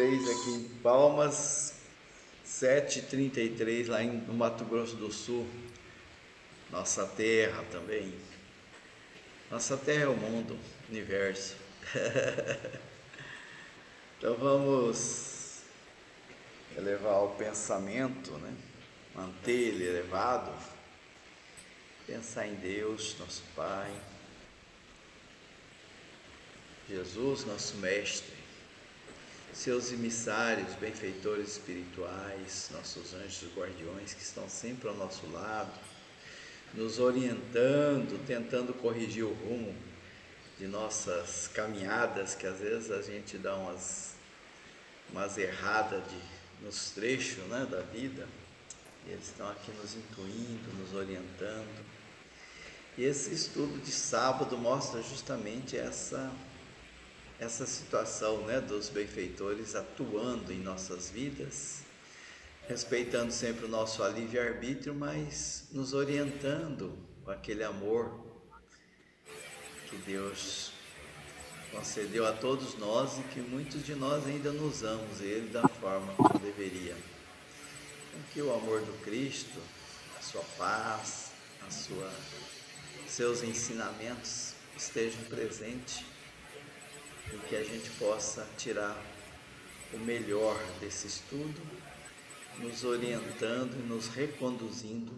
vocês aqui em Palmas, 7h33 lá no Mato Grosso do Sul, nossa terra também. Nossa terra é o mundo, universo. Então vamos elevar o pensamento, né? Manter ele elevado, pensar em Deus, nosso Pai, Jesus, nosso Mestre, seus emissários, benfeitores espirituais, nossos anjos guardiões que estão sempre ao nosso lado, nos orientando, tentando corrigir o rumo de nossas caminhadas, que às vezes a gente dá umas erradas nos trechos, né, da vida, e eles estão aqui nos intuindo, nos orientando. E esse estudo de sábado mostra justamente essa situação, né, dos benfeitores atuando em nossas vidas, respeitando sempre o nosso livre-arbítrio, mas nos orientando com aquele amor que Deus concedeu a todos nós e que muitos de nós ainda não usamos ele da forma como deveria. Então, que o amor do Cristo, a sua paz, seus ensinamentos estejam presentes e que a gente possa tirar o melhor desse estudo, nos orientando e nos reconduzindo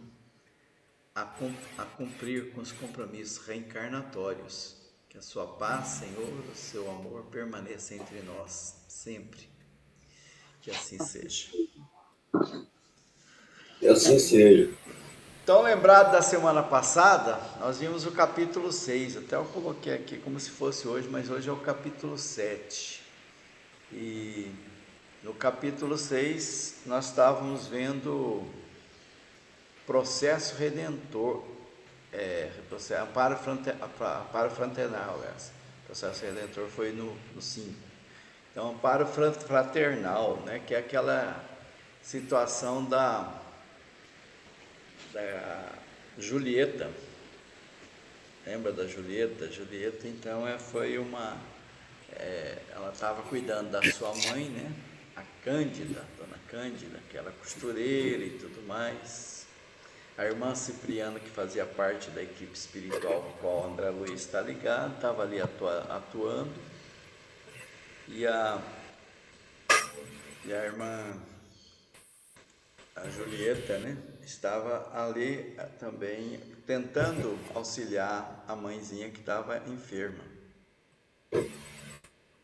a cumprir com os compromissos reencarnatórios. Que a sua paz, Senhor, o seu amor permaneça entre nós sempre. Que assim seja. Que assim seja. Então, lembrado da semana passada, nós vimos o capítulo 6. Até eu coloquei aqui como se fosse hoje, mas hoje é o capítulo 7. E no capítulo 6 nós estávamos vendo processo redentor, amparo fraternal. Processo redentor foi no 5. Então, amparo fraternal, né, que é aquela situação da Julieta. Lembra da Julieta? Julieta, então, ela estava cuidando da sua mãe, né? A Cândida, Dona Cândida, que era costureira e tudo mais. A irmã Cipriana, que fazia parte da equipe espiritual com a qual André Luiz está ligado, estava ali atuando. E a irmã, a Julieta, né, estava ali também tentando auxiliar a mãezinha que estava enferma.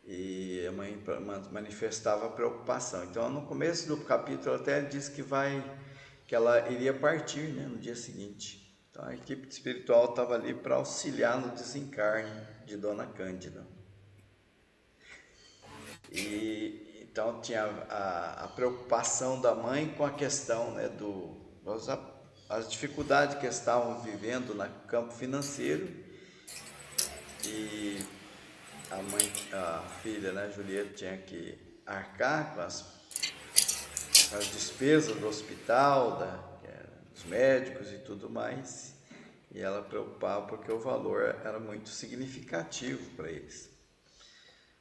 E a mãe manifestava preocupação. Então, no começo do capítulo até diz que ela iria partir, né, no dia seguinte. Então, a equipe espiritual estava ali para auxiliar no desencarne de Dona Cândida. E então tinha a preocupação da mãe com a questão, né, as dificuldades que estavam vivendo no campo financeiro, e a filha, né, Julieta, tinha que arcar com as despesas do hospital, dos médicos e tudo mais, e ela preocupava porque o valor era muito significativo para eles.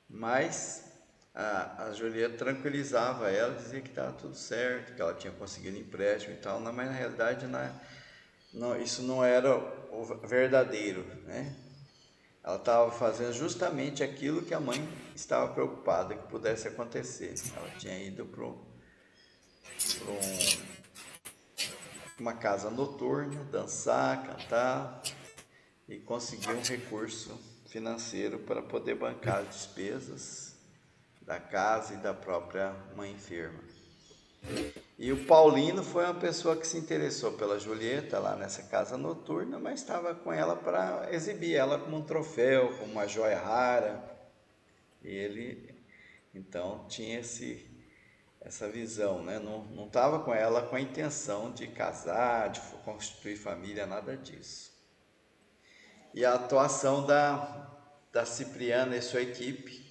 Mas a Julieta tranquilizava ela, dizia que estava tudo certo, que ela tinha conseguido empréstimo e tal, mas na realidade isso não era o verdadeiro, né? Ela estava fazendo justamente aquilo que a mãe estava preocupada que pudesse acontecer. Ela tinha ido para uma casa noturna, dançar, cantar e conseguir um recurso financeiro para poder bancar as despesas da casa e da própria mãe enferma. E o Paulino foi uma pessoa que se interessou pela Julieta lá nessa casa noturna, mas estava com ela para exibir ela como um troféu, como uma joia rara. E ele, então, tinha essa visão, né? Não estava com ela com a intenção de casar, de constituir família, nada disso. E a atuação da Cipriana e sua equipe,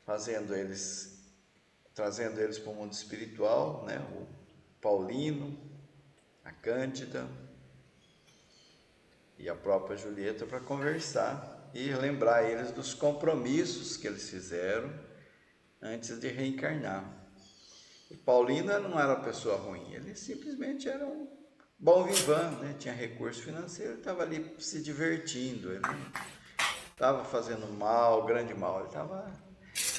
trazendo eles para o mundo espiritual, né? O Paulino, a Cândida e a própria Julieta, para conversar e lembrar eles dos compromissos que eles fizeram antes de reencarnar. E Paulino não era uma pessoa ruim, ele simplesmente era um bom vivan, né? Tinha recurso financeiro, estava ali se divertindo, ele não estava fazendo mal, grande mal, ele estava.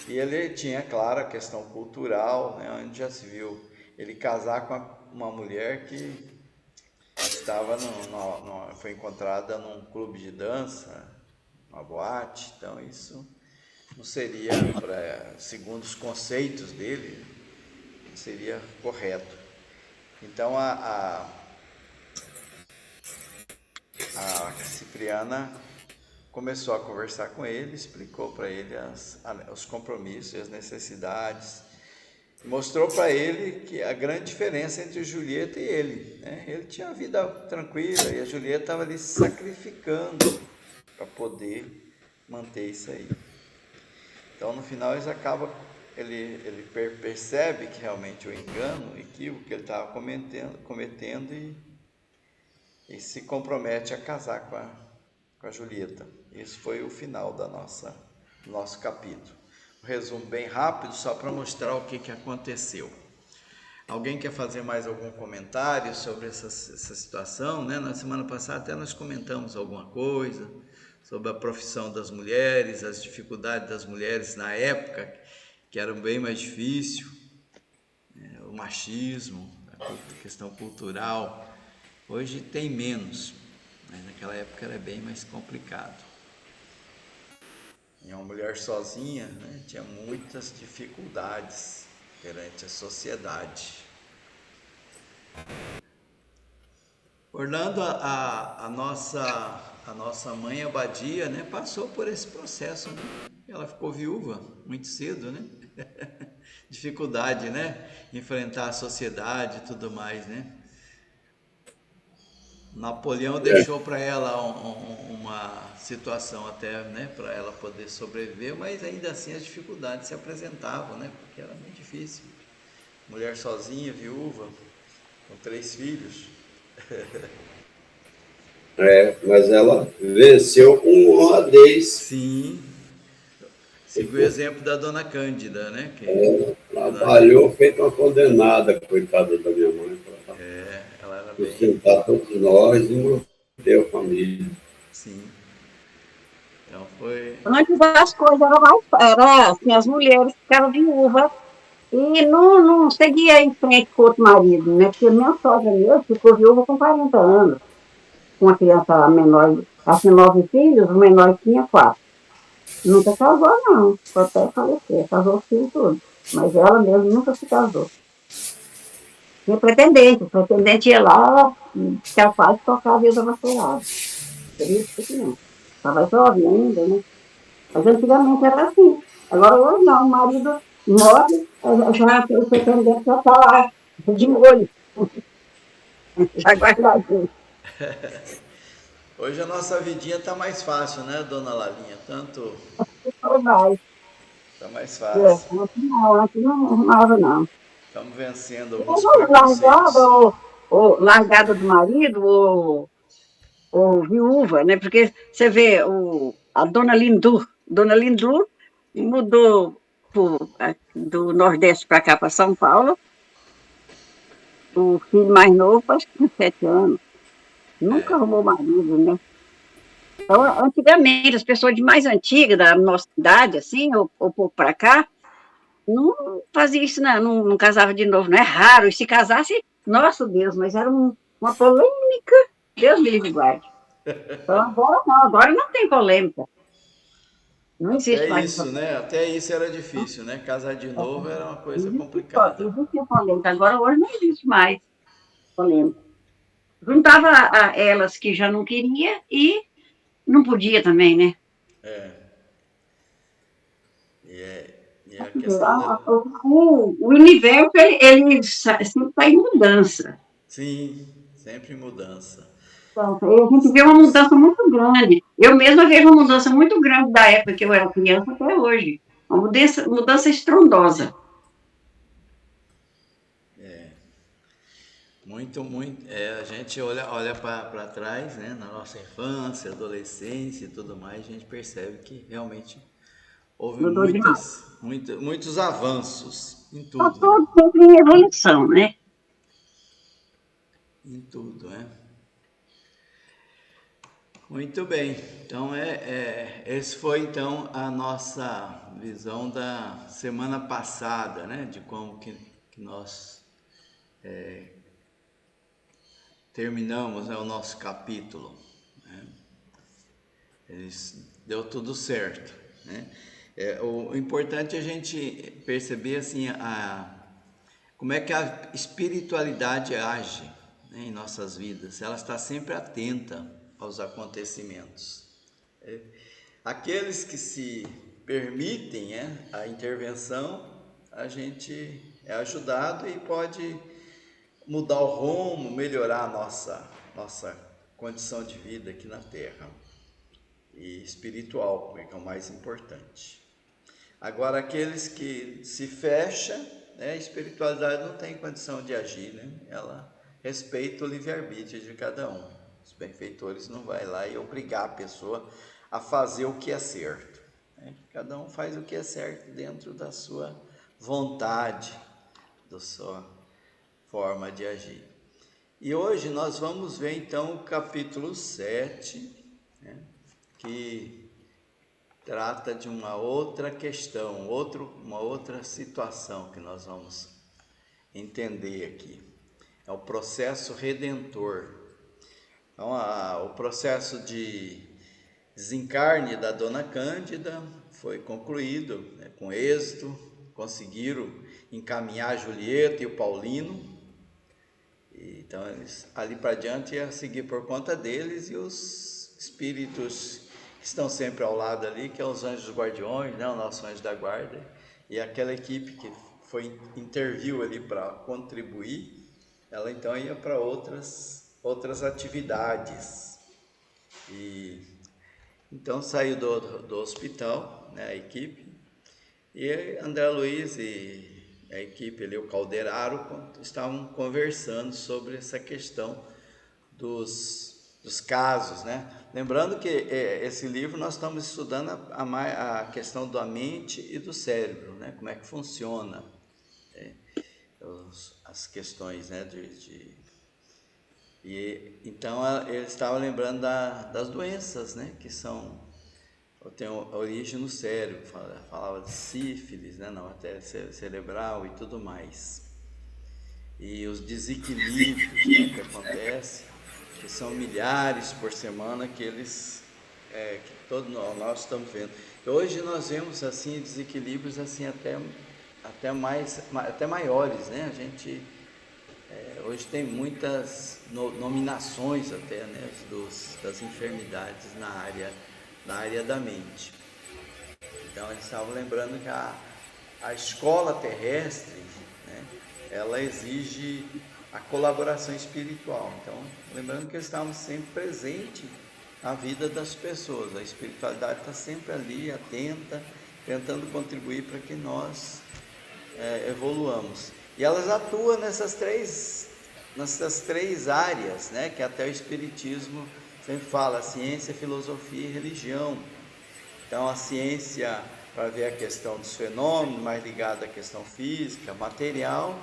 E ele tinha, claro, a questão cultural, né? Onde já se viu ele casar com uma mulher que estava foi encontrada num clube de dança, uma boate, então isso não seria, segundo os conceitos dele, não seria correto. Então a Cipriana começou a conversar com ele, explicou para ele os compromissos e as necessidades, e mostrou para ele que a grande diferença entre Julieta e ele, né? Ele tinha uma vida tranquila e a Julieta estava ali se sacrificando para poder manter isso aí. Então no final ele percebe que realmente o engano, o equívoco que ele estava cometendo e se compromete a casar com a Julieta. Esse foi o final do nosso capítulo. Um resumo bem rápido, só para mostrar o que aconteceu. Alguém quer fazer mais algum comentário sobre essa situação, né? Na semana passada até nós comentamos alguma coisa sobre a profissão das mulheres, as dificuldades das mulheres na época, que eram bem mais difícil, né? O machismo, a questão cultural. Hoje tem menos, mas naquela época era bem mais complicado. E uma mulher sozinha, né, tinha muitas dificuldades perante a sociedade. Orlando, a nossa mãe Abadia, né, passou por esse processo, né? Ela ficou viúva muito cedo, né? Dificuldade, né? Enfrentar a sociedade e tudo mais, né? Napoleão deixou para ela uma situação até, né, para ela poder sobreviver, mas ainda assim as dificuldades se apresentavam, né? Porque era muito difícil. Mulher sozinha, viúva, com 3 filhos. Mas ela venceu com honradez. Sim. Seguiu o exemplo da dona Cândida, né? Trabalhou feito uma condenada, coitada da minha mãe, para Ela era bem. sustentar todos nós e manter a família. Sim. Então foi. Antes as coisas eram mais. Era assim, as mulheres ficavam viúvas e não seguia em frente com outro marido, né? Porque minha sogra mesmo ficou viúva com 40 anos, com uma criança menor. Ela tinha 9 filhos, o menor tinha 4. Nunca casou, não. Foi até falecer, casou os filhos todos. Mas ela mesmo nunca se casou. Tinha pretendente, o pretendente ia lá e capaz de tocar a vida vassourada. Por isso que não. Estava jovem ainda, né? Mas antigamente era assim. Agora hoje não, o marido morre, já o pretendente já está lá, de molho, já guardadinho. Hoje a nossa vidinha tá mais fácil, né, dona Lalinha? Tanto Não vai. tá mais fácil. Antes não arrumava, não. Estamos vencendo alguns Ou largada, preconceitos. ou largada do marido, ou viúva, né? Porque você vê a Dona Lindu mudou do Nordeste para cá, para São Paulo, o filho mais novo, acho que tinha 7 anos. Nunca arrumou marido, né? Então, antigamente, as pessoas de mais antiga, da nossa idade, assim, ou pouco para cá, não fazia isso, não casava de novo. Não é raro. E se casasse, nossa Deus, mas era uma polêmica. Deus me livre e guarde. Então, agora não tem polêmica. Não Até existe mais. isso, né? Até isso era difícil, né? Casar de novo era uma coisa complicada. Existe polêmica. Agora, hoje não existe mais polêmica. Juntava elas que já não queria e não podia também, né? É. E a questão da. O universo, ele sempre está em mudança. Sim, sempre em mudança. Então, a gente vê uma mudança muito grande. Eu mesma vejo uma mudança muito grande da época que eu era criança até hoje. Uma mudança estrondosa. Muito, muito. A gente olha para trás, né? Na nossa infância, adolescência e tudo mais, a gente percebe que realmente houve Mudou demais. muitos avanços em Está tudo, né? todo sempre em evolução, né? Em tudo, né? Muito bem. Então, esse foi então a nossa visão da semana passada, né? De como que nós terminamos, né, o nosso capítulo. Deu tudo certo, né? O importante é a gente perceber assim como é que a espiritualidade age, né, em nossas vidas. Ela está sempre atenta aos acontecimentos. Aqueles que se permitem, né, a intervenção, a gente é ajudado e pode mudar o rumo, melhorar a nossa condição de vida aqui na Terra. E espiritual, que é o mais importante. Agora, aqueles que se fecham, né, a espiritualidade não tem condição de agir, né? Ela respeita o livre-arbítrio de cada um. Os benfeitores não vai lá e obrigar a pessoa a fazer o que é certo, né? Cada um faz o que é certo dentro da sua vontade, da sua forma de agir. E hoje nós vamos ver então o capítulo 7, né, que trata de uma outra questão, uma outra situação que nós vamos entender aqui. É o processo redentor. Então, o processo de desencarne da Dona Cândida foi concluído, né, com êxito. Conseguiram encaminhar a Julieta e o Paulino. Então, eles, ali para diante, ia seguir por conta deles e os espíritos que estão sempre ao lado ali, que é os anjos guardiões, né, o nosso anjo da guarda, e aquela equipe que interviu ali para contribuir, ela então ia para outras atividades. E então saiu do hospital, né, a equipe, e André Luiz e a equipe ali, o Calderaro, estavam conversando sobre essa questão dos casos, né? Lembrando que esse livro nós estamos estudando a questão da mente e do cérebro, né? Como é que funciona as questões, né? E então ele estava lembrando das doenças, né? Que tem origem no cérebro, falava de sífilis, né, na matéria cerebral e tudo mais. E os desequilíbrios, né, que acontecem, que são milhares por semana que que todos nós estamos vendo. E hoje nós vemos assim desequilíbrios assim até maiores, né? A gente hoje tem muitas nominações até, né, das enfermidades na área da mente. Então eles estavam lembrando que a escola terrestre, né, ela exige a colaboração espiritual. Então, lembrando que eles estavam sempre presentes na vida das pessoas. A espiritualidade está sempre ali, atenta, tentando contribuir para que nós evoluamos. E elas atuam nessas três áreas, né, que até o Espiritismo sempre fala: ciência, filosofia e religião. Então, a ciência para ver a questão dos fenômenos, mais ligada à questão física, material.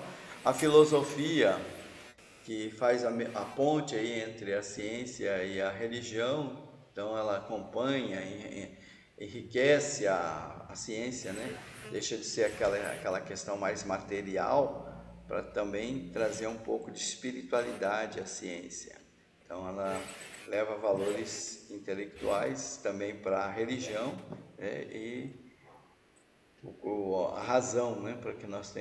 A filosofia, que faz a ponte aí entre a ciência e a religião. Então, ela acompanha, enriquece a ciência, né? Deixa de ser aquela questão mais material, para também trazer um pouco de espiritualidade à ciência. Então, ela leva valores intelectuais também para a religião, e a razão, né, para que nós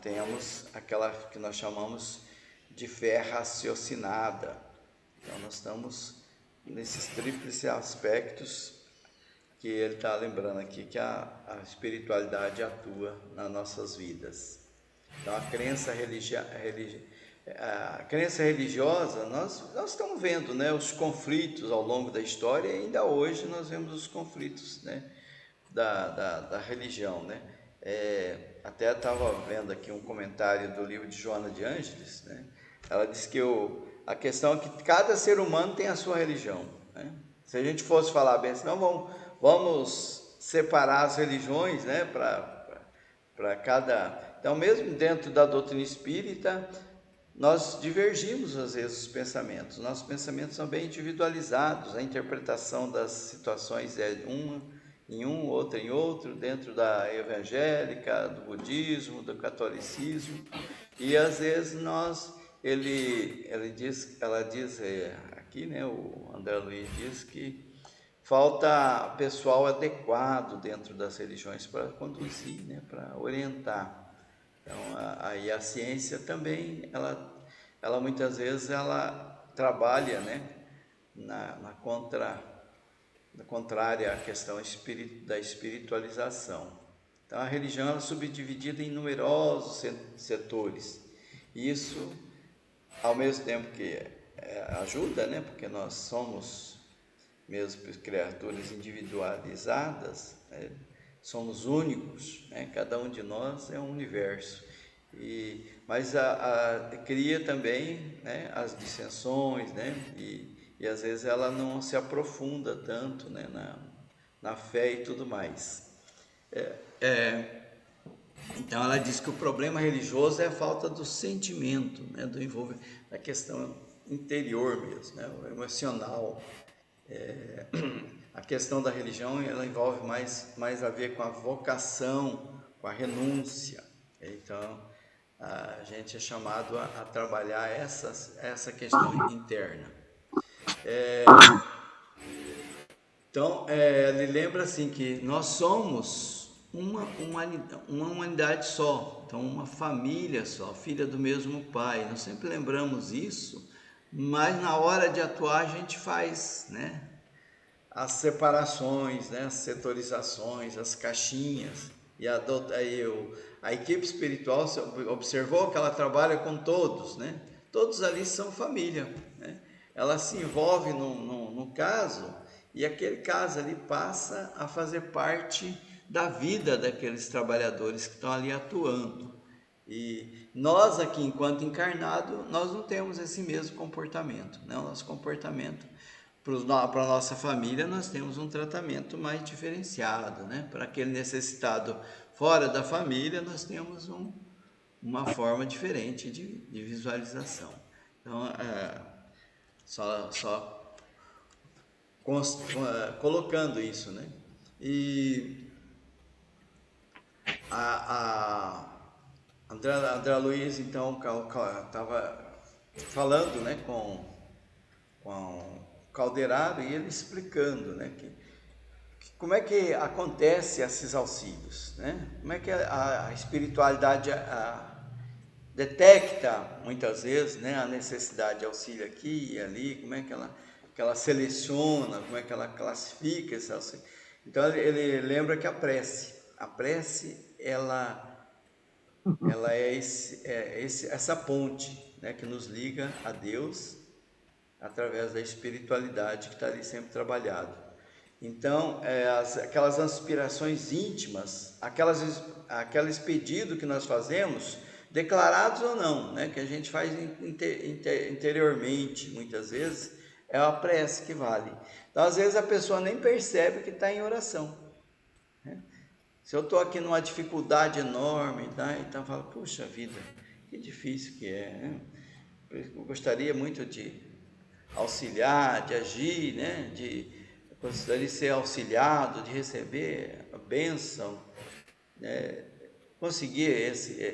tenhamos aquela que nós chamamos de fé raciocinada. Então, nós estamos nesses tríplices aspectos que ele está lembrando aqui, que a espiritualidade atua nas nossas vidas. Então, a crença religiosa, nós estamos vendo, né, os conflitos ao longo da história, e ainda hoje nós vemos os conflitos, né, da religião, né? Até estava vendo aqui um comentário do livro de Joana de Ângeles, né? Ela diz que a questão é que cada ser humano tem a sua religião, né? Se a gente fosse falar bem assim, não, vamos separar as religiões, né, para cada... Então, mesmo dentro da doutrina espírita, nós divergimos às vezes os pensamentos. Nossos pensamentos são bem individualizados, a interpretação das situações é em um, outra em outro, dentro da evangélica, do budismo, do catolicismo, e às vezes ela diz aqui, né, o André Luiz diz que falta pessoal adequado dentro das religiões para conduzir, né, para orientar. Então, aí a ciência também, ela muitas vezes ela trabalha, né, na contrária à questão da espiritualização. Então, a religião é subdividida em numerosos setores. Isso, ao mesmo tempo que ajuda, né, porque nós somos mesmo criaturas individualizadas, né, somos únicos, né, cada um de nós é um universo. Mas cria também, né, as dissensões, né, e às vezes ela não se aprofunda tanto, né, na fé e tudo mais. Então ela diz que o problema religioso é a falta do sentimento, né, do envolvimento, da questão interior mesmo, né, o emocional. A questão da religião, ela envolve mais a ver com a vocação, com a renúncia. Então a gente é chamado a trabalhar essa questão interna. Então, ele lembra assim que nós somos uma humanidade só, então uma família só, filha do mesmo pai. Nós sempre lembramos isso, mas na hora de atuar a gente faz, né, as separações, né, as setorizações, as caixinhas. E a equipe espiritual observou que ela trabalha com todos, né? Todos ali são família, né? Ela se envolve no caso, e aquele caso ali passa a fazer parte da vida daqueles trabalhadores que estão ali atuando. E nós aqui, enquanto encarnado, nós não temos esse mesmo comportamento, né? O nosso comportamento para a nossa família, nós temos um tratamento mais diferenciado, né? Para aquele necessitado fora da família, nós temos uma forma diferente de visualização. Então, só colocando isso, né? E a André Luiz, então, estava falando, né, com Calderaro, e ele explicando, né, que como é que acontece esses auxílios, né? Como é que a espiritualidade detecta muitas vezes, né, a necessidade de auxílio aqui e ali, como é que ela seleciona, como é que ela classifica esse auxílio. Então ele lembra que a prece ela é essa ponte, né, que nos liga a Deus através da espiritualidade que está ali sempre trabalhado. Então, aquelas aspirações íntimas, aqueles pedidos que nós fazemos, declarados ou não, né, que a gente faz interiormente, muitas vezes, é a prece que vale. Então, às vezes, a pessoa nem percebe que está em oração, né? Se eu estou aqui numa dificuldade enorme, tá? Então eu falo, puxa vida, que difícil que é, né? Eu gostaria muito de auxiliar, de agir, né? Gostaria de ser auxiliado, de receber a bênção, né? Conseguir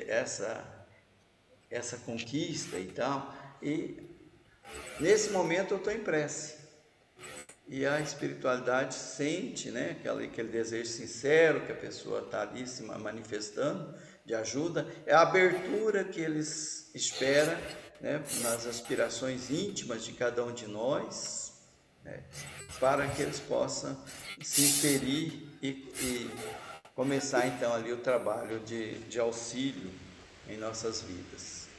essa conquista e tal. E nesse momento eu estou em prece. E a espiritualidade sente, né, aquele desejo sincero que a pessoa está ali se manifestando de ajuda, é a abertura que eles esperam, né, nas aspirações íntimas de cada um de nós, né, para que eles possam se inserir e começar então ali o trabalho de auxílio em nossas vidas.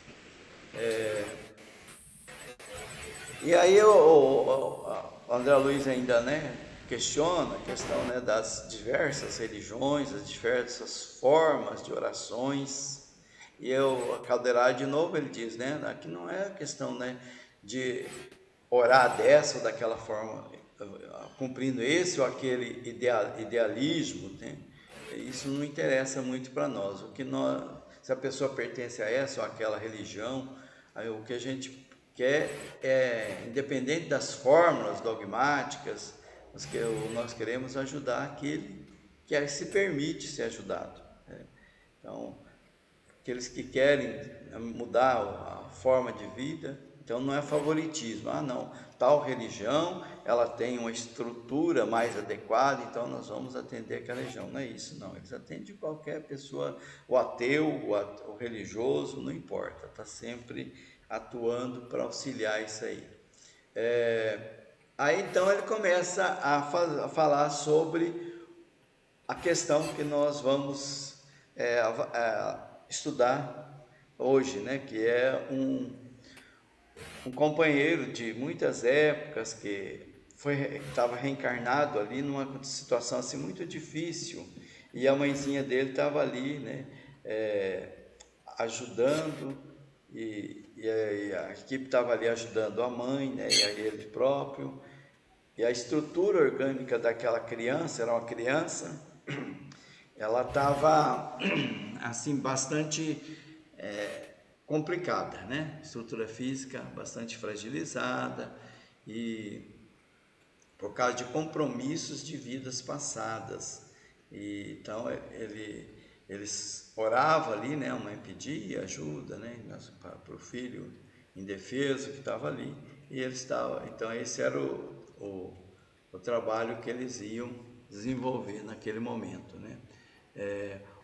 E aí o André Luiz ainda, né, questiona a questão, né, das diversas religiões, as diversas formas de orações. E o Calderaro, de novo, ele diz, né, que não é questão, né, de orar dessa ou daquela forma. cumprindo esse ou aquele idealismo, né? Isso não interessa muito para nós. Se a pessoa pertence a essa ou aquela religião, aí o que a gente quer é, independente das fórmulas dogmáticas, nós queremos ajudar aquele que se permite ser ajudado, né? Então, aqueles que querem mudar a forma de vida, então não é favoritismo. Não, tal religião, ela tem uma estrutura mais adequada, então nós vamos atender aquela religião. Não é isso, não. Eles atendem qualquer pessoa, o ateu, o religioso, não importa. Está sempre atuando para auxiliar isso aí. Aí então ele começa a falar sobre a questão que nós vamos estudar hoje, né? Que é um companheiro de muitas épocas que estava reencarnado ali numa situação assim muito difícil, e a mãezinha dele estava ali, né? Ajudando, e a equipe estava ali ajudando a mãe, né? E a ele próprio, e a estrutura orgânica daquela criança, era uma criança, ela estava assim bastante complicada, né? Estrutura física bastante fragilizada, e por causa de compromissos de vidas passadas. E então eles oravam ali, né? A mãe pedia ajuda, né? Para o filho indefeso que estava ali, e eles estavam. Então esse era o trabalho que eles iam desenvolver naquele momento, né?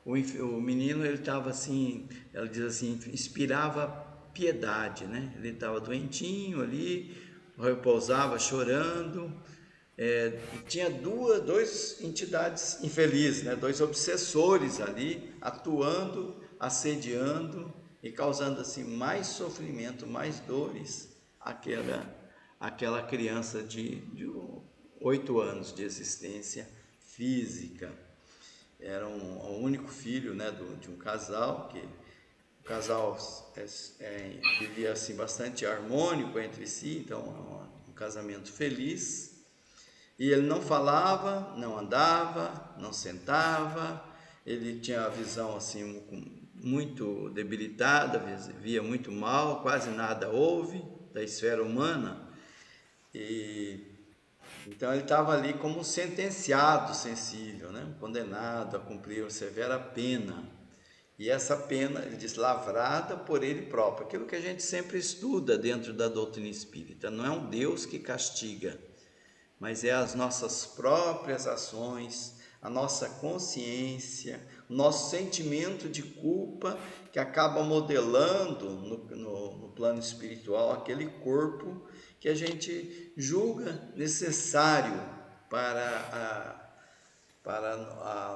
O menino, ele estava assim, ela diz assim, inspirava piedade, né? Ele estava doentinho ali, repousava chorando, e tinha duas entidades infelizes, né? Dois obsessores ali, atuando, assediando e causando assim mais sofrimento, mais dores àquela criança de 8 anos de existência física. Era o único filho, né, de um casal, que o casal vivia assim bastante harmônico entre si, então um casamento feliz. E ele não falava, não andava, não sentava, ele tinha a visão assim muito debilitada, via muito mal, quase nada ouve da esfera humana. Então ele estava ali como um sentenciado sensível, né? Condenado a cumprir uma severa pena. E essa pena, ele diz, lavrada por ele próprio. Aquilo que a gente sempre estuda dentro da doutrina espírita. Não é um Deus que castiga, mas é as nossas próprias ações, a nossa consciência, o nosso sentimento de culpa que acaba modelando no plano espiritual aquele corpo que a gente julga necessário para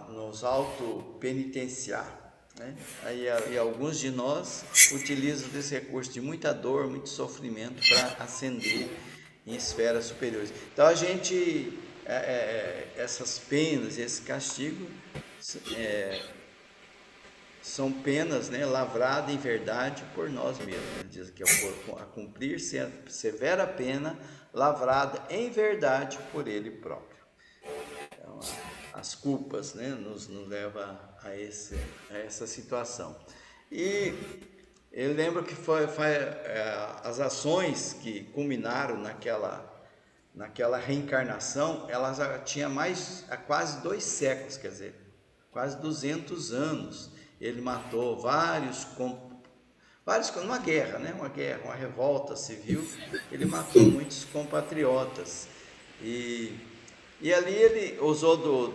nos auto-penitenciar, né? E alguns de nós utilizam desse recurso de muita dor, muito sofrimento para ascender em esferas superiores. Então a gente, essas penas, esse castigo, são penas, né, lavradas em verdade por nós mesmos. Ele diz que a cumprir severa pena lavrada em verdade por ele próprio. Então, as culpas, né, nos levam a essa situação. E ele lembra que foi as ações que culminaram naquela reencarnação, elas já tinham quase 2 séculos, quer dizer, quase 200 anos. Ele matou vários numa guerra, né? Uma revolta civil. Ele matou muitos compatriotas. E ali ele usou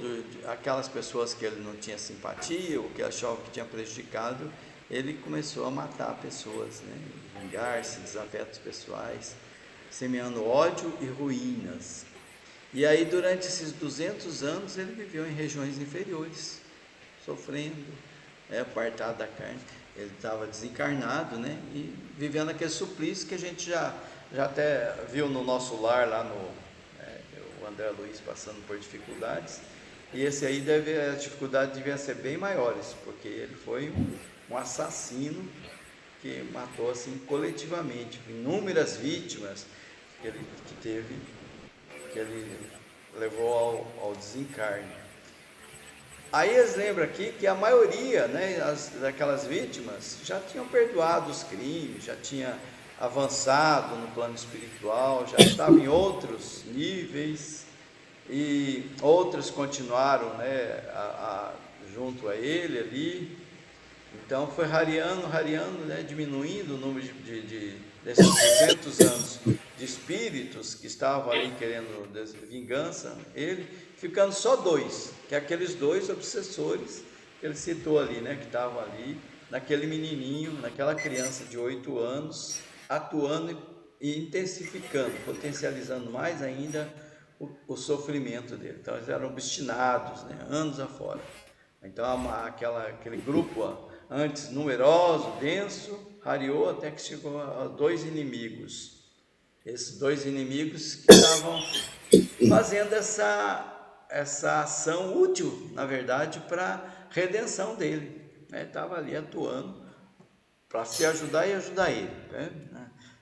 aquelas pessoas que ele não tinha simpatia, ou que achava que tinha prejudicado, ele começou a matar pessoas, né? Vingar-se, desafetos pessoais, semeando ódio e ruínas. E aí, durante esses 200 anos, ele viveu em regiões inferiores, sofrendo, apartado da carne. Ele estava desencarnado, né? E vivendo aquele suplício que a gente já até viu no nosso lar, lá o André Luiz passando por dificuldades. E esse aí as dificuldades deviam ser bem maiores, porque ele foi um assassino que matou assim coletivamente, inúmeras vítimas que teve que ele levou ao desencarne. Aí eles lembram aqui que a maioria, né, daquelas vítimas já tinham perdoado os crimes, já tinha avançado no plano espiritual, já estavam em outros níveis, e outros continuaram, né, junto a ele ali. Então foi rareando, né, diminuindo o número desses 200 anos de espíritos que estavam ali querendo vingança, ele ficando só dois, que é aqueles dois obsessores que ele citou ali, né, que estavam ali, naquele menininho, naquela criança de 8 anos, atuando e intensificando, potencializando mais ainda o sofrimento dele. Então eles eram obstinados, né, anos afora. Então aquele grupo antes numeroso, denso, rareou até que chegou a dois inimigos. Esses dois inimigos que estavam fazendo essa ação útil, na verdade, para a redenção dele. Estava ali atuando para se ajudar e ajudar ele, né?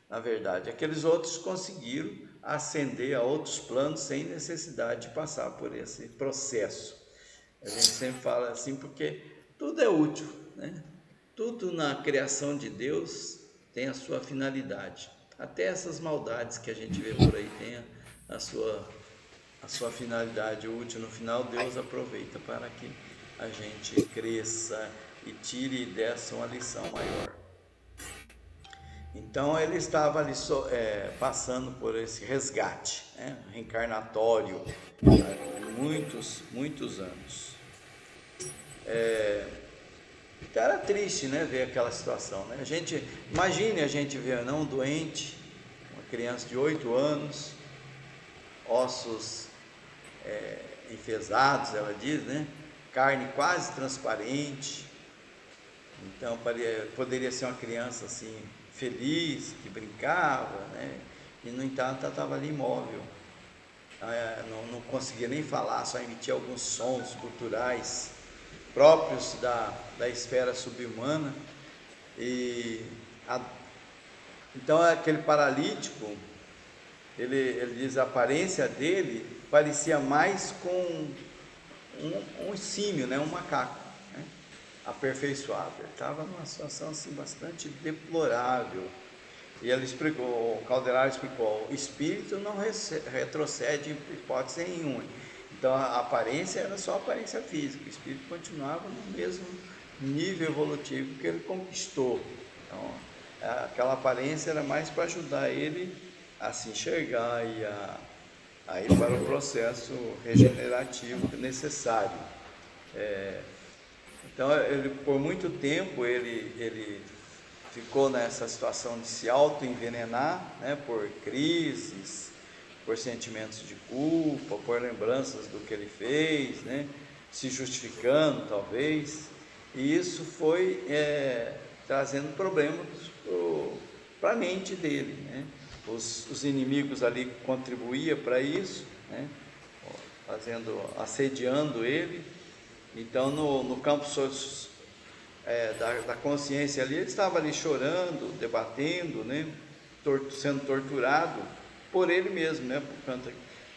Na verdade, aqueles outros conseguiram ascender a outros planos sem necessidade de passar por esse processo. A gente sempre fala assim porque tudo é útil, né? Tudo na criação de Deus tem a sua finalidade. Até essas maldades que a gente vê por aí tem a sua finalidade útil. No final, Deus aproveita para que a gente cresça e tire dessa uma lição maior. Então ele estava ali passando por esse resgate, né, reencarnatório, há muitos anos. Então era triste, né, ver aquela situação, né? Imagine a gente ver um doente, uma criança de 8 anos, ossos enfesados, ela diz, né? Carne quase transparente. Então poderia ser uma criança assim feliz, que brincava, né? E no entanto ela estava ali imóvel, não conseguia nem falar, só emitia alguns sons guturais próprios da esfera subhumana. Então aquele paralítico, ele diz, a aparência dele parecia mais com um símio, né, um macaco, né, aperfeiçoado. Ele estava numa situação assim bastante deplorável. E ele explicou, o Calderaro explicou, o espírito não retrocede em hipótese nenhuma. Então a aparência era só a aparência física, o espírito continuava no mesmo nível evolutivo que ele conquistou. Então aquela aparência era mais para ajudar ele a se enxergar e a ir para o processo regenerativo necessário. Então por muito tempo ele ficou nessa situação de se auto-envenenar, né, por crises, por sentimentos de culpa, por lembranças do que ele fez, né, se justificando talvez, e isso foi trazendo problemas para a mente dele, né? Os inimigos ali contribuíam para isso, né, assediando ele. Então no campo da consciência ali, ele estava ali chorando, debatendo, né, sendo torturado por ele mesmo, né, por conta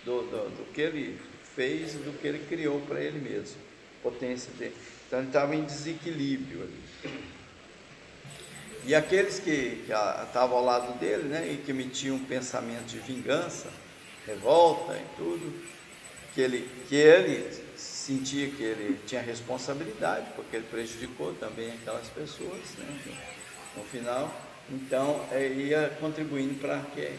do que ele fez e do que ele criou para ele mesmo, potência dele. Então ele estava em desequilíbrio ali. E aqueles que estavam ao lado dele, né, e que emitiam um pensamento de vingança, revolta e tudo, que ele sentia que ele tinha responsabilidade, porque ele prejudicou também aquelas pessoas, né, no final. Então ia contribuindo para que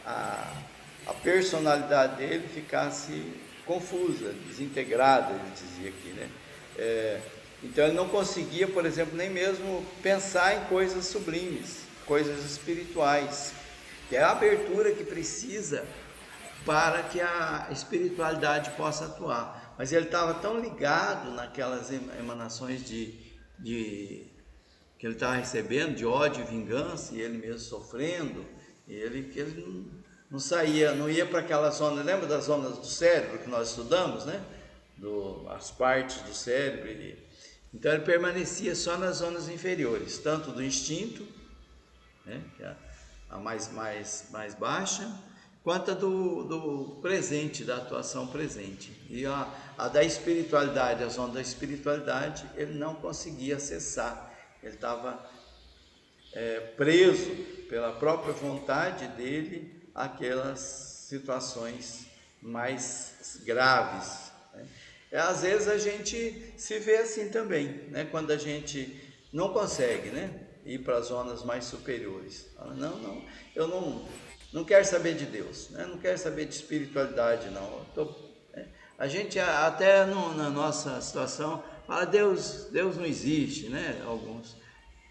a personalidade dele ficasse confusa, desintegrada, ele dizia aqui, né? Então ele não conseguia, por exemplo, nem mesmo pensar em coisas sublimes, coisas espirituais, que é a abertura que precisa para que a espiritualidade possa atuar. Mas ele estava tão ligado naquelas emanações que ele estava recebendo, de ódio e vingança, e ele mesmo sofrendo, que ele não saía, não ia para aquela zona. Lembra das zonas do cérebro que nós estudamos, né? As partes do cérebro. Então ele permanecia só nas zonas inferiores, tanto do instinto, né, que é a mais baixa, quanto a do presente, da atuação presente. E a da espiritualidade, a zona da espiritualidade, ele não conseguia acessar. Ele estava preso pela própria vontade dele àquelas situações mais graves, né? Às vezes a gente se vê assim também, né? Quando a gente não consegue, né, ir para zonas mais superiores. Fala, não, eu não quero saber de Deus, né? Não quero saber de espiritualidade, não. A gente até na nossa situação fala, Deus não existe, né? Alguns.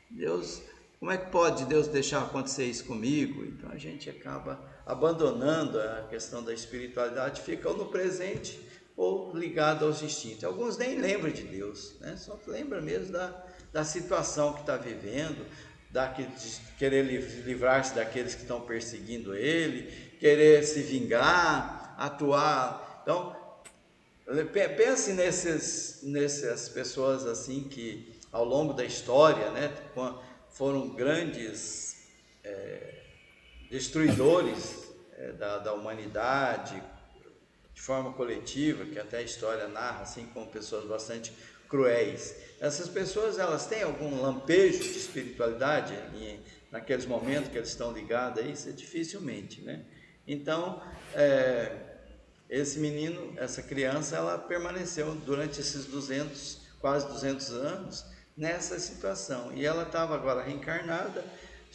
Deus, como é que pode Deus deixar acontecer isso comigo? Então a gente acaba abandonando a questão da espiritualidade, fica ou no presente ou ligado aos instintos. Alguns nem lembram de Deus, né? Só lembram mesmo da situação que está vivendo, de querer livrar-se daqueles que estão perseguindo ele, querer se vingar, atuar. Então, pense nessas pessoas assim que ao longo da história, né, foram grandes destruidores da humanidade de forma coletiva, que até a história narra, assim, como pessoas bastante cruéis. Essas pessoas, elas têm algum lampejo de espiritualidade naqueles momentos que eles estão ligados a isso? Dificilmente, né? Então, esse menino, essa criança, ela permaneceu durante esses quase 200 anos nessa situação. E ela estava agora reencarnada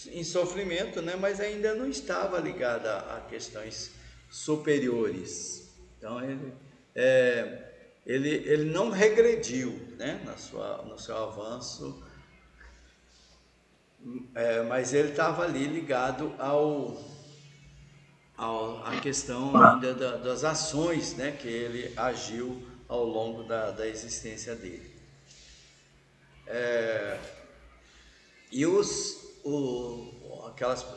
em sofrimento, né? Mas ainda não estava ligada a questões superiores. Então ele não regrediu, né, no seu avanço, mas ele estava ali ligado à questão ainda das ações, né, que ele agiu ao longo da existência dele. E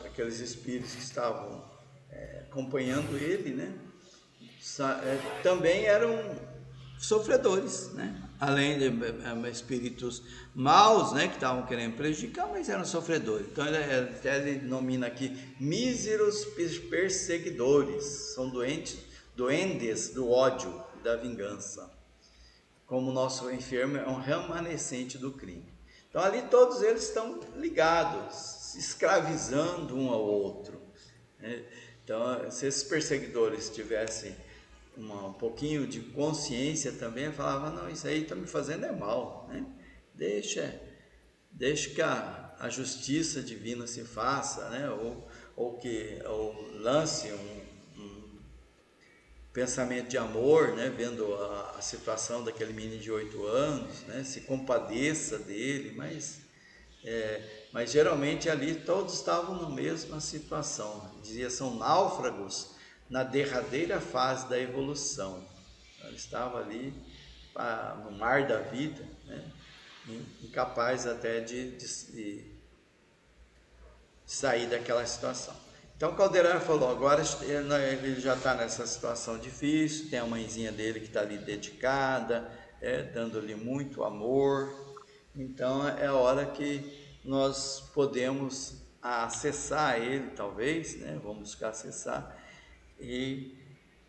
aqueles espíritos que estavam acompanhando ele, né, também eram sofredores, né? Além de espíritos maus, né, que estavam querendo prejudicar, mas eram sofredores. Então ele denomina aqui míseros perseguidores, são duendes do ódio e da vingança, como o nosso enfermo é um remanescente do crime. Então ali todos eles estão ligados, se escravizando um ao outro, né? Então, se esses perseguidores tivessem um pouquinho de consciência também, falava, não, isso aí está me fazendo mal, né? Deixa que a justiça divina se faça, né? Ou lance um pensamento de amor, né? Vendo a situação daquele menino de 8 anos, né? Se compadeça dele, mas geralmente ali todos estavam na mesma situação. Dizia, são náufragos na derradeira fase da evolução. Ele estava ali no mar da vida, né, incapaz até de sair daquela situação. Então Calderaro falou, agora ele já está nessa situação difícil, tem a mãezinha dele que está ali dedicada, dando-lhe muito amor. Então é a hora que nós podemos acessar ele, talvez, né? Vamos buscar acessar e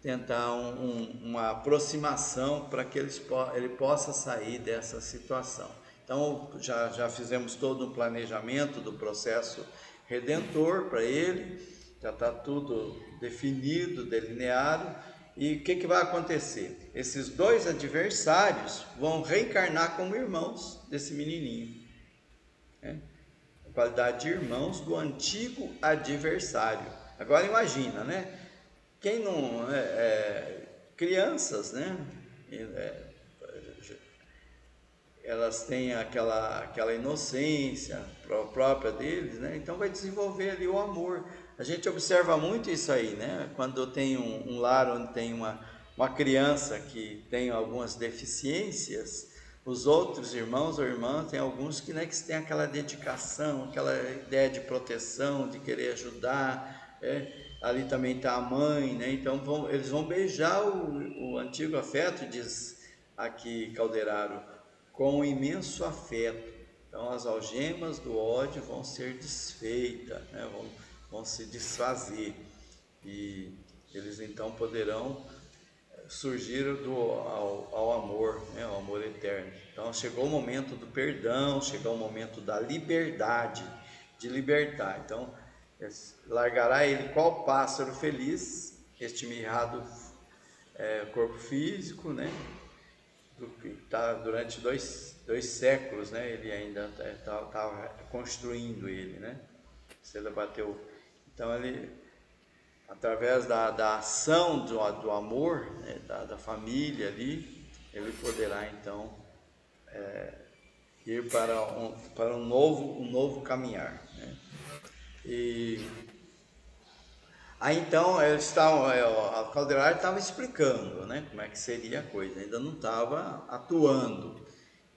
tentar uma aproximação para que ele possa sair dessa situação. Então já fizemos todo um planejamento do processo redentor para ele, já está tudo definido, delineado. E o que vai acontecer? Esses dois adversários vão reencarnar como irmãos desse menininho, né? A qualidade de irmãos do antigo adversário. Agora imagina, né? Quem não... crianças, né? Elas têm aquela inocência própria deles, né? Então vai desenvolver ali o amor. A gente observa muito isso aí, né? Quando tem um lar onde tem uma criança que tem algumas deficiências, os outros irmãos ou irmãs, tem alguns que, né, que têm aquela dedicação, aquela ideia de proteção, de querer ajudar, ali também está a mãe, né? Então eles vão beijar o antigo afeto, diz aqui Calderaro, com imenso afeto. Então as algemas do ódio vão ser desfeitas, né? Vão se desfazer. E eles então poderão surgir ao amor, né, ao amor eterno. Então chegou o momento do perdão, chegou o momento da liberdade, de libertar. Então largará ele qual pássaro feliz, este mirrado corpo físico, né? Tá durante dois séculos, né? Ele ainda estava construindo ele, né? Se ele bateu, então ele, através da ação do amor, né? da família ali, ele poderá então ir para um novo caminhar, né? E aí então a Calderari estava explicando, né, como é que seria a coisa, ainda não estava atuando.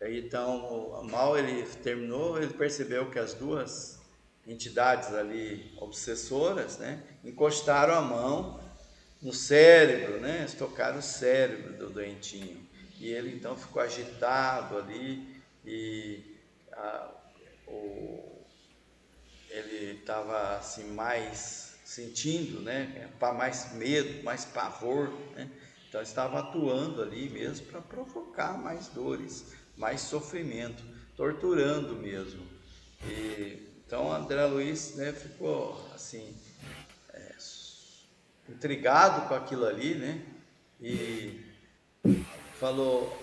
Aí, então, mal ele terminou, ele percebeu que as duas entidades ali obsessoras, né, encostaram a mão no cérebro, né, eles tocaram o cérebro do doentinho. E ele então ficou agitado ali e ele estava assim mais sentindo, né, mais medo, mais pavor, né? Então estava atuando ali mesmo para provocar mais dores, mais sofrimento, torturando mesmo. E então André Luiz, né, ficou assim intrigado com aquilo ali, né? E falou.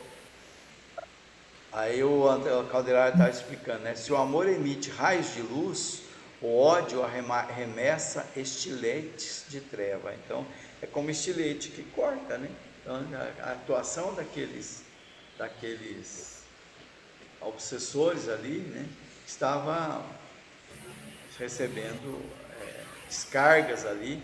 Aí o Calderari está explicando, né? Se o amor emite raios de luz, o ódio arremessa estiletes de treva. Então, é como estilete que corta, né? Então, a atuação daqueles obsessores ali, né? Estava recebendo descargas ali,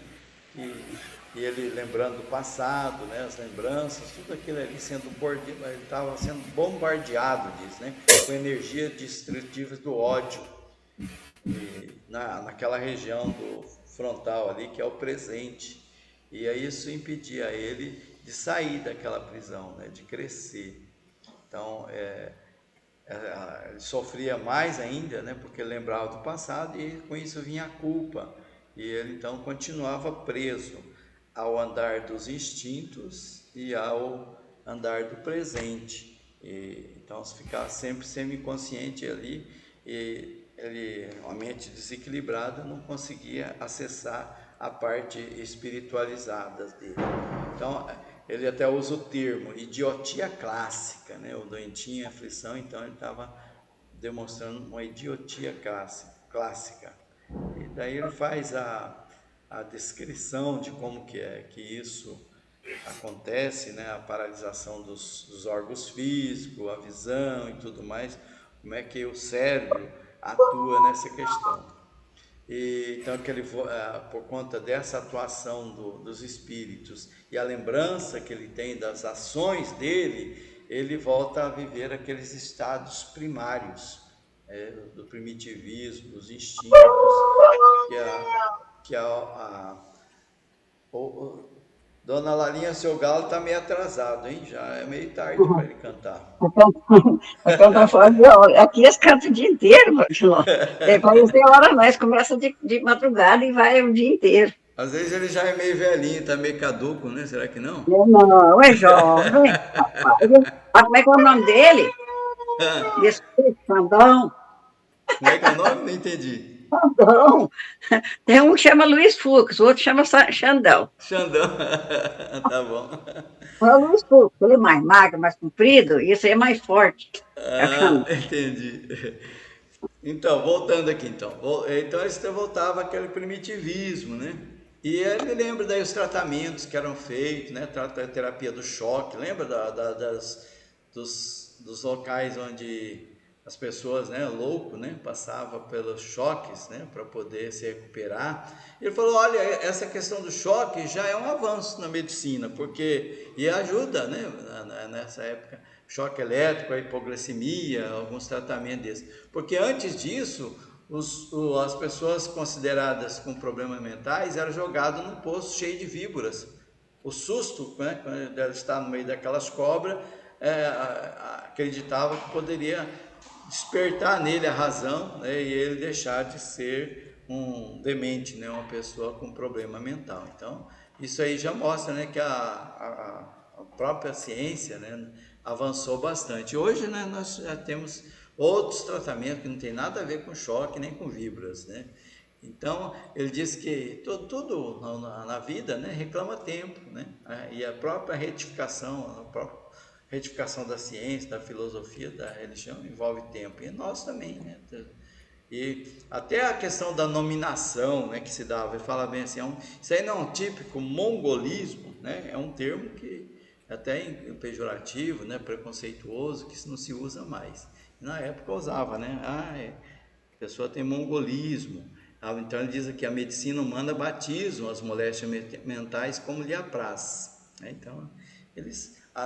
e ele lembrando do passado, né, as lembranças, tudo aquilo ali ele estava sendo bombardeado disso, né, com energias destrutivas do ódio, naquela região do frontal ali, que é o presente. E aí isso impedia ele de sair daquela prisão, né, de crescer. Então, ele sofria mais ainda, né, porque lembrava do passado e com isso vinha a culpa. E ele então continuava preso ao andar dos instintos e ao andar do presente. Então se ficava sempre semiconsciente ali, e a mente desequilibrada não conseguia acessar a parte espiritualizada dele. Então ele até usa o termo idiotia clássica, né? O doentinho em aflição, então ele estava demonstrando uma idiotia clássica. E daí ele faz a descrição de como que isso acontece, né? A paralisação dos órgãos físicos, a visão e tudo mais, como é que o cérebro atua nessa questão. E então que ele, por conta dessa atuação dos espíritos e a lembrança que ele tem das ações dele, ele volta a viver aqueles estados primários, do primitivismo, dos instintos, Dona Larinha, seu galo está meio atrasado, hein? Já é meio tarde para ele cantar. Aqui eles cantam o dia inteiro, João. Depois tem hora mais, começa de madrugada e vai o dia inteiro. Às vezes ele já é meio velhinho, está meio caduco, né? Será que não? Não, é jovem. Como é que é o nome dele? Xandão. Como é que é o nome? Não entendi. Xandão. Tem um que chama Luiz Fux, o outro chama Xandão. Xandão. Tá bom. Não é o Luiz Fux, ele é mais magro, mais comprido, e esse aí é mais forte. Entendi. Então, voltando aqui, então ele voltava aquele primitivismo, né? E ele lembra daí os tratamentos que eram feitos, né? Terapia do choque, lembra dos locais onde as pessoas, né, louco, né, passavam pelos choques, né, para poder se recuperar. Ele falou, olha, essa questão do choque já é um avanço na medicina, porque e ajuda, né, nessa época, choque elétrico, a hipoglicemia, alguns tratamentos desses. Porque antes disso, as pessoas consideradas com problemas mentais eram jogadas num poço cheio de víboras. O susto, né, quando ela está no meio daquelas cobras, acreditava que poderia despertar nele a razão, né, e ele deixar de ser um demente, né, uma pessoa com problema mental. Então, isso aí já mostra, né, que a própria ciência, né, avançou bastante. Hoje, né, nós já temos outros tratamentos que não tem nada a ver com choque nem com vibras, né? Então, ele diz que tudo na vida, né, reclama tempo, né? E a própria retificação, retificação da ciência, da filosofia, da religião envolve tempo. E nós também, né? E até a questão da nominação, né, que se dava, ele fala bem assim, isso aí não é um típico mongolismo, né? É um termo que é até pejorativo, né, preconceituoso, que isso não se usa mais. Na época usava, né? A pessoa tem mongolismo. Então ele diz aqui, a medicina humana batiza as moléstias mentais como lhe apraz. Então,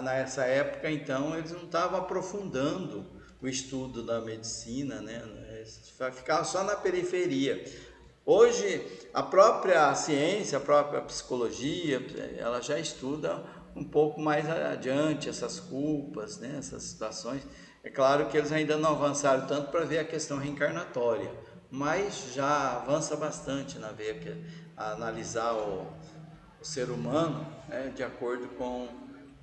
nessa época, então, eles não estavam aprofundando o estudo da medicina, né? Ficava só na periferia. Hoje, a própria ciência, a própria psicologia, ela já estuda um pouco mais adiante essas culpas, né? Essas situações. É claro que eles ainda não avançaram tanto para ver a questão reencarnatória, mas já avança bastante na ver a analisar o ser humano, né, de acordo com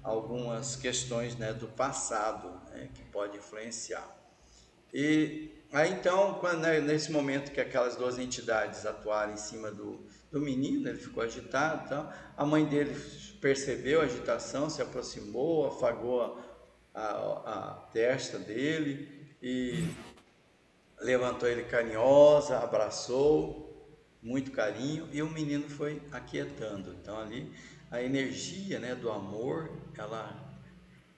algumas questões, né, do passado, né, que pode influenciar. E aí então, nesse momento que aquelas duas entidades atuaram em cima do menino, ele ficou agitado, então, a mãe dele percebeu a agitação, se aproximou, afagou a testa dele e levantou ele carinhosa, abraçou, muito carinho, e o menino foi aquietando. Então ali a energia, né, do amor,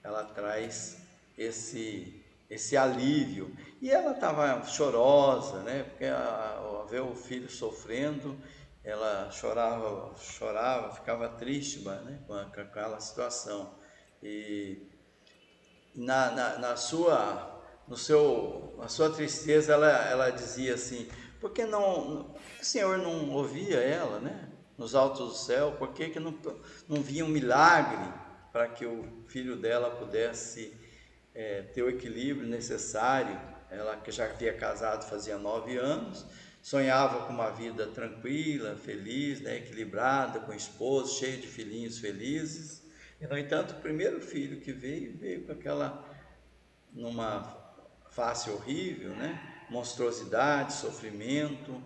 ela traz esse alívio. E ela estava chorosa, né, porque ao ver o filho sofrendo, ela chorava, ficava triste, né, com aquela situação. E na sua tristeza, ela dizia assim, por que não, o Senhor não ouvia ela, né? Nos altos do céu, por que não via um milagre para que o filho dela pudesse ter o equilíbrio necessário? Ela que já havia casado fazia 9 anos, sonhava com uma vida tranquila, feliz, né? Equilibrada, com esposo, cheio de filhinhos felizes. E, no entanto, o primeiro filho que veio com numa face horrível, né? Monstruosidade, sofrimento.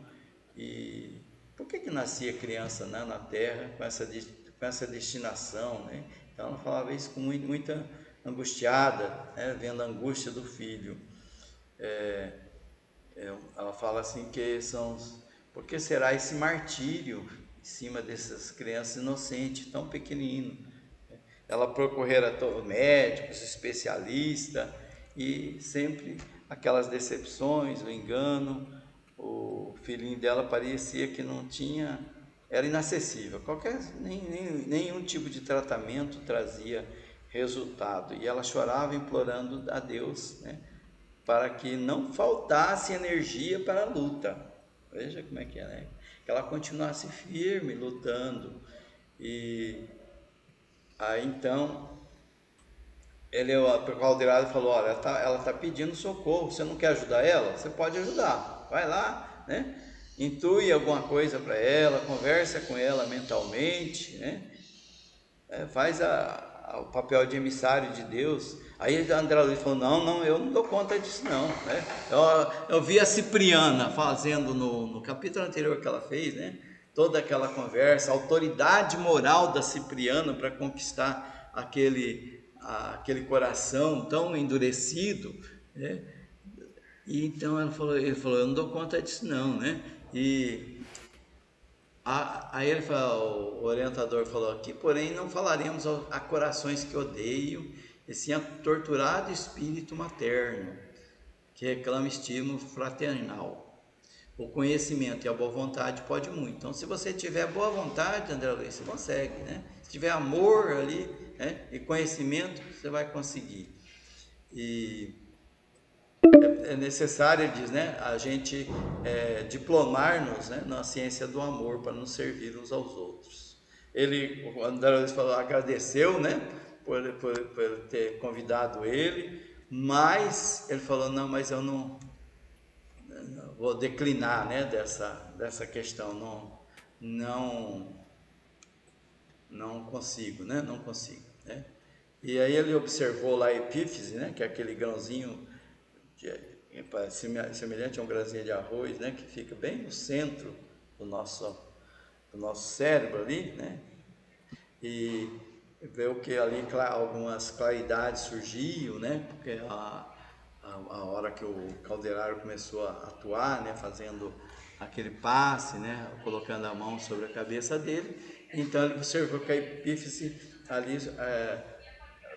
E por que nascia criança, né, na Terra com essa destinação, né? Então ela falava isso com muita angustiada, né? Vendo a angústia do filho. Ela fala assim que por que será esse martírio em cima dessas crianças inocentes, tão pequeninos? Ela procurara médicos, especialistas, e sempre aquelas decepções, o engano. O filhinho dela parecia que não tinha, era inacessível. Nenhum tipo de tratamento trazia resultado. E ela chorava implorando a Deus, né, para que não faltasse energia para a luta. Veja como é que é, né? Que ela continuasse firme, lutando. E aí então o Caldeirado falou, olha, ela tá pedindo socorro, você não quer ajudar ela? Você pode ajudar, vai lá, né? Intui alguma coisa para ela, conversa com ela mentalmente, né? Faz o papel de emissário de Deus. Aí André Luiz falou, não, eu não dou conta disso não, né? Eu vi a Cipriana fazendo no capítulo anterior que ela fez, né? Toda aquela conversa, a autoridade moral da Cipriana para conquistar aquele coração tão endurecido, né? E então ele falou, eu não dou conta disso não, né? E aí o orientador falou aqui, porém não falaremos a corações que odeiam, e sim a torturado espírito materno, que reclama estímulo fraternal. O conhecimento e a boa vontade pode muito. Então, se você tiver boa vontade, André Luiz, você consegue, né? Se tiver amor ali, né, e conhecimento, você vai conseguir. E é necessário, ele diz, né, a gente diplomar-nos, né, na ciência do amor para nos servir uns aos outros. O André Luiz falou, agradeceu, né, por ter convidado ele, mas ele falou, não, mas eu não vou declinar, né, dessa questão, não não consigo, né? Não consigo, né? E aí ele observou lá a epífise, né? Que é aquele grãozinho semelhante a um grãozinho de arroz, né? Que fica bem no centro do nosso cérebro ali, né? E viu que ali algumas claridades surgiam, né? Porque a hora que o calderário começou a atuar, né? Fazendo aquele passe, né? Colocando a mão sobre a cabeça dele, então ele observou que a epífise ali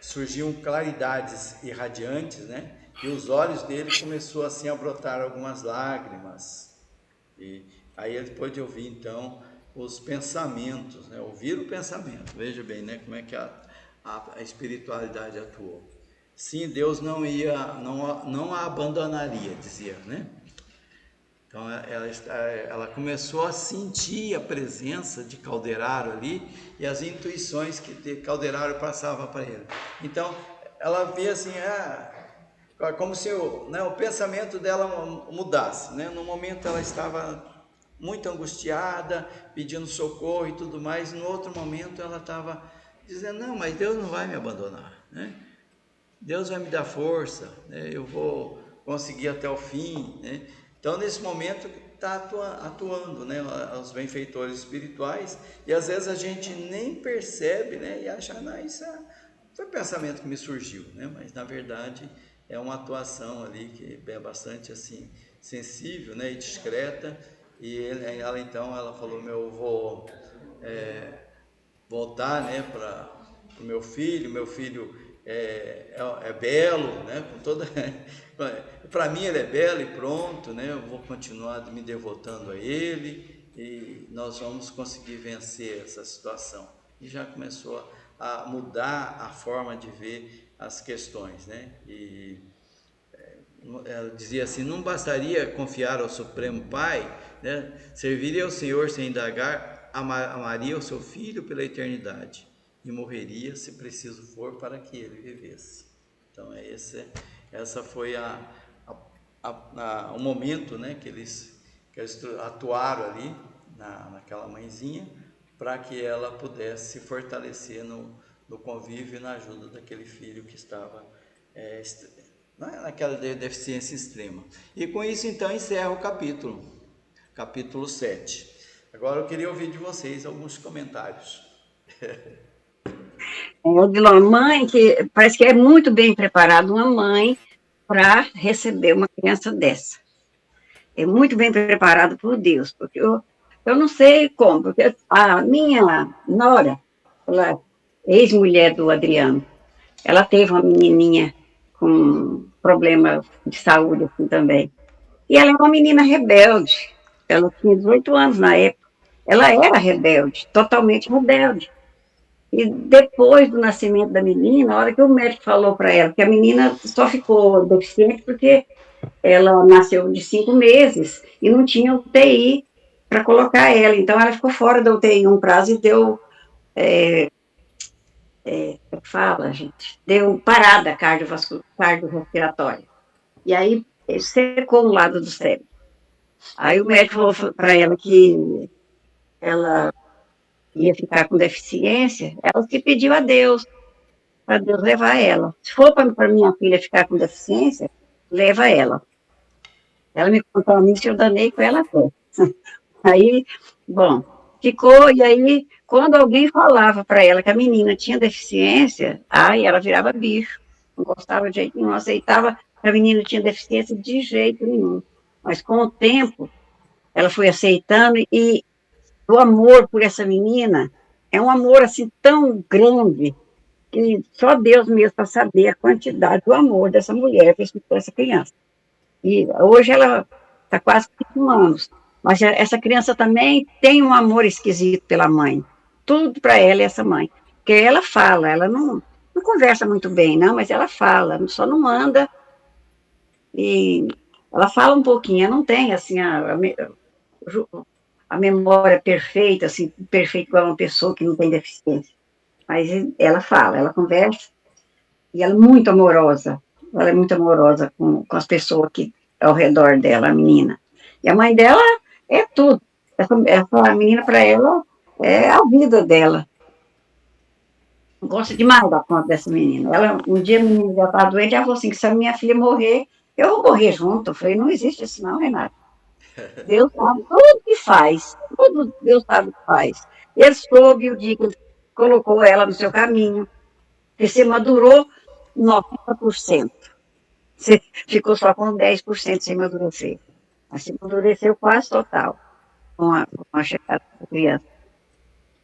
surgiam claridades irradiantes, né? E os olhos dele começou assim a brotar algumas lágrimas. E aí ele pôde ouvir então os pensamentos, né? Ouvir o pensamento. Veja bem, né? Como é que a espiritualidade atuou. Sim, Deus não a abandonaria, dizia, né? Então ela começou a sentir a presença de Calderaro ali e as intuições que Calderaro passava para ele. Então ela via assim, como se o pensamento dela mudasse, né? No momento ela estava muito angustiada, pedindo socorro e tudo mais, no outro momento ela estava dizendo, não, mas Deus não vai me abandonar, né? Deus vai me dar força, né? Eu vou conseguir até o fim, né? Então nesse momento está atuando, né, os benfeitores espirituais, e às vezes a gente nem percebe, né, e acha, não, isso foi um pensamento que me surgiu, né? Mas na verdade é uma atuação ali que é bastante assim sensível, né, e discreta. E ela falou, eu vou voltar, né, para o meu filho é belo, né, com toda para mim ele é belo e pronto, né, eu vou continuar me devotando a ele e nós vamos conseguir vencer essa situação. E já começou a mudar a forma de ver as questões, né? E ela dizia assim, não bastaria confiar ao Supremo Pai, né? Serviria ao Senhor sem indagar, amaria o seu filho pela eternidade e morreria, se preciso for, para que ele vivesse. Então essa foi o momento, né, que eles atuaram ali naquela mãezinha, para que ela pudesse se fortalecer no convívio e na ajuda daquele filho que estava naquela deficiência extrema. E com isso então encerra o capítulo 7. Agora eu queria ouvir de vocês alguns comentários. Odilon, mãe que parece que é muito bem preparada uma mãe para receber uma criança dessa. É muito bem preparado por Deus, porque eu não sei como, porque a minha nora, ela, ex-mulher do Adriano, ela teve uma menininha com problema de saúde assim também. E ela é uma menina rebelde. Ela tinha 18 anos na época. Ela era rebelde, totalmente rebelde. E depois do nascimento da menina, a hora que o médico falou para ela que a menina só ficou deficiente porque ela nasceu de 5 meses e não tinha UTI para colocar ela. Então, ela ficou fora da UTI um prazo e deu, gente, deu parada cardiorrespiratória. E aí, secou um lado do cérebro. Aí o médico falou para ela que ela ia ficar com deficiência, ela se pediu a Deus, para Deus levar ela. Se for para minha filha ficar com deficiência, leva ela. Ela me contou a mim se eu danei com ela até. Aí, bom, ficou, e aí, quando alguém falava para ela que a menina tinha deficiência, aí ela virava bicho, não gostava de jeito nenhum, não aceitava que a menina tinha deficiência de jeito nenhum. Mas com o tempo, ela foi aceitando, e o amor por essa menina é um amor assim tão grande, que só Deus mesmo para saber a quantidade do amor dessa mulher por essa criança. E hoje ela está quase com 5 anos, mas essa criança também tem um amor esquisito pela mãe. Tudo para ela é essa mãe. Porque ela fala, ela não conversa muito bem, não, mas ela fala, só não anda. E ela fala um pouquinho, ela não tem assim a memória perfeita, assim, perfeita igual uma pessoa que não tem deficiência. Mas ela fala, ela conversa, e ela é muito amorosa. Ela é muito amorosa com as pessoas que ao redor dela, a menina. E a mãe dela é tudo. Essa menina, para ela, é a vida dela. gosta demais da conta dessa menina. Ela, um dia a menina já estava doente, ela falou assim, que se a minha filha morrer, eu vou morrer junto. Eu falei, não existe isso não, Renata. Deus sabe tudo que faz, tudo Deus sabe o que faz. Ele soube o dia que ele colocou ela no seu caminho, que você madurou 90%. Você ficou só com 10% sem amadurecer. Mas você amadureceu quase total com a chegada da criança.